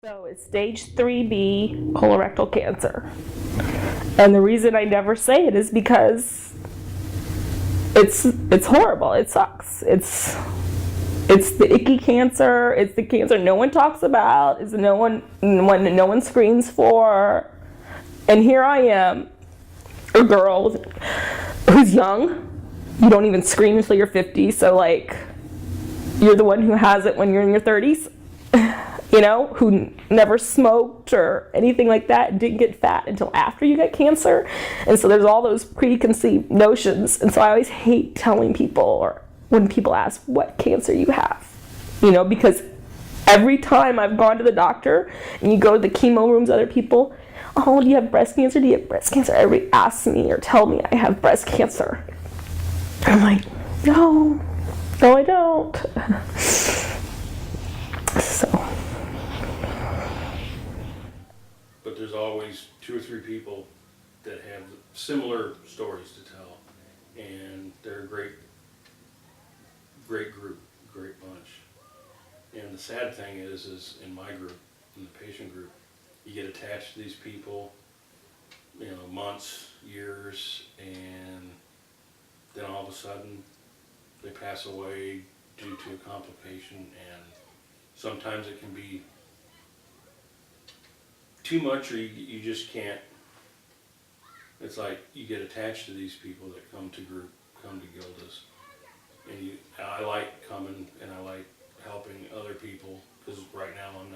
So it's stage 3B colorectal cancer. And the reason I never say it is because it's horrible. It sucks. It's the icky cancer. It's the cancer no one talks about. It's no one screens for. And here I am, a girl who's young. You don't even screen until you're 50. So like, you're the one who has it when you're in your 30s. You know, who never smoked or anything like that, didn't get fat until after you get cancer. And so there's all those preconceived notions. And so I always hate telling people, or when people ask what cancer you have, you know, because every time I've gone to the doctor and you go to the chemo rooms, other people, oh, do you have breast cancer? Do you have breast cancer? Everybody asks me or tell me I have breast cancer. I'm like, no, I don't. So. But there's always 2 or 3 people that have similar stories to tell, and they're a great group, great bunch. And the sad thing is in my group, in the patient group, you get attached to these people, you know, months, years, and then all of a sudden they pass away due to a complication, and sometimes it can be too much, or you just can't. It's like you get attached to these people that come to Gilda's, and I like coming and I like helping other people, because right now I'm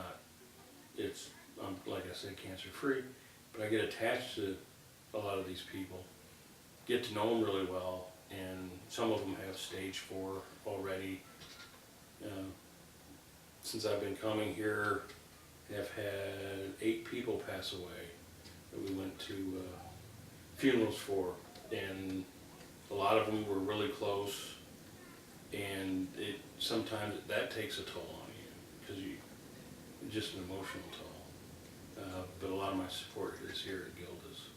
like I said, cancer free, but I get attached to a lot of these people, get to know them really well, and some of them have stage 4 already. Since I've been coming here, I've had 8 people pass away that we went to funerals for, and a lot of them were really close, and sometimes that takes a toll on you, because it's just an emotional toll. But a lot of my support is here at Gilda's.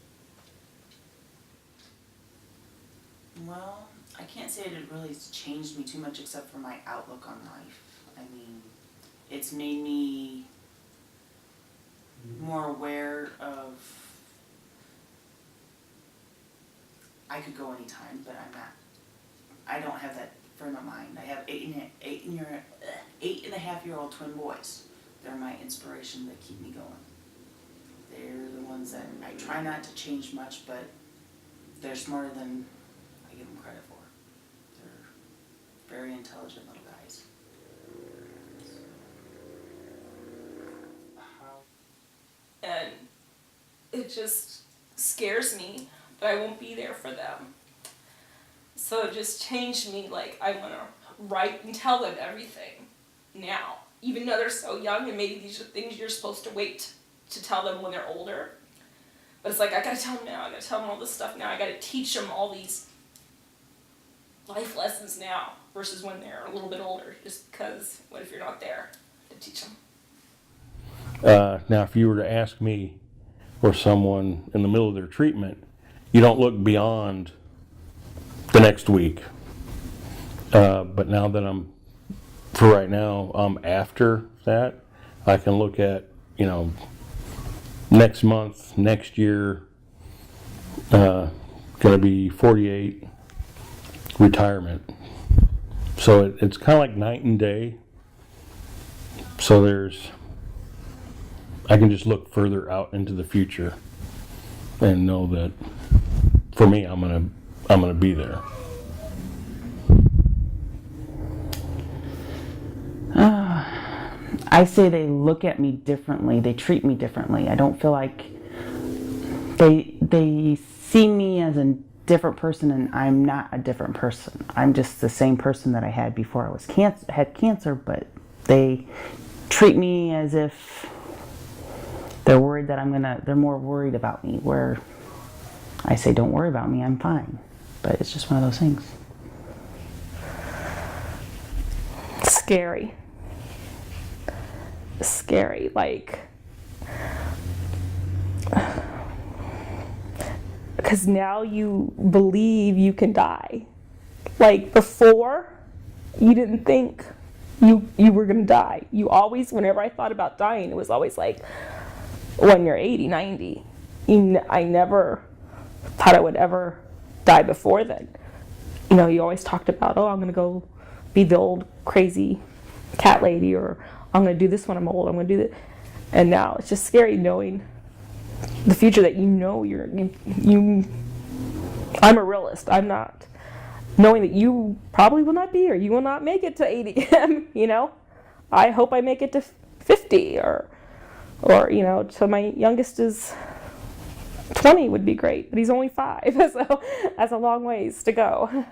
Well, I can't say it really changed me too much except for my outlook on life. I mean, it's made me more aware of, I could go anytime, but I don't have that frame of mind. I have 8.5-year-old twin boys. They're my inspiration that keep me going. They're the ones that I try not to change much, but they're smarter than I give them credit for. They're very intelligent little guys. And it just scares me that I won't be there for them. So it just changed me. Like, I want to write and tell them everything now, even though they're so young, and maybe these are things you're supposed to wait to tell them when they're older. But it's like, I gotta tell them now, I gotta tell them all this stuff now, I gotta teach them all these life lessons now versus when they're a little bit older, just because what if you're not there to teach them? Now, if you were to ask me or someone in the middle of their treatment, you don't look beyond the next week. But now that for right now, after that, I can look at, you know, next month, next year, gonna be 48, retirement. So it's kind of like night and day. So I can just look further out into the future and know that for me, I'm gonna be there. I say they look at me differently. They treat me differently. I don't feel like they see me as a different person, and I'm not a different person. I'm just the same person that I had before I had cancer, but they treat me as if they're worried that they're more worried about me, where I say, don't worry about me, I'm fine. But it's just one of those things. Scary, like, because now you believe you can die. Like, before, you didn't think you were gonna die. You always, whenever I thought about dying, it was always like when you're 80, 90. I never thought I would ever die before then. You know, you always talked about, oh, I'm gonna go be the old crazy cat lady, or I'm gonna do this when I'm old, I'm gonna do that. And now it's just scary knowing the future that you know I'm a realist. I'm not. Knowing that you probably will not be here, you will not make it to 80. You know, I hope I make it to 50, or you know, so my youngest is 20 would be great, but he's only 5, so that's a long ways to go.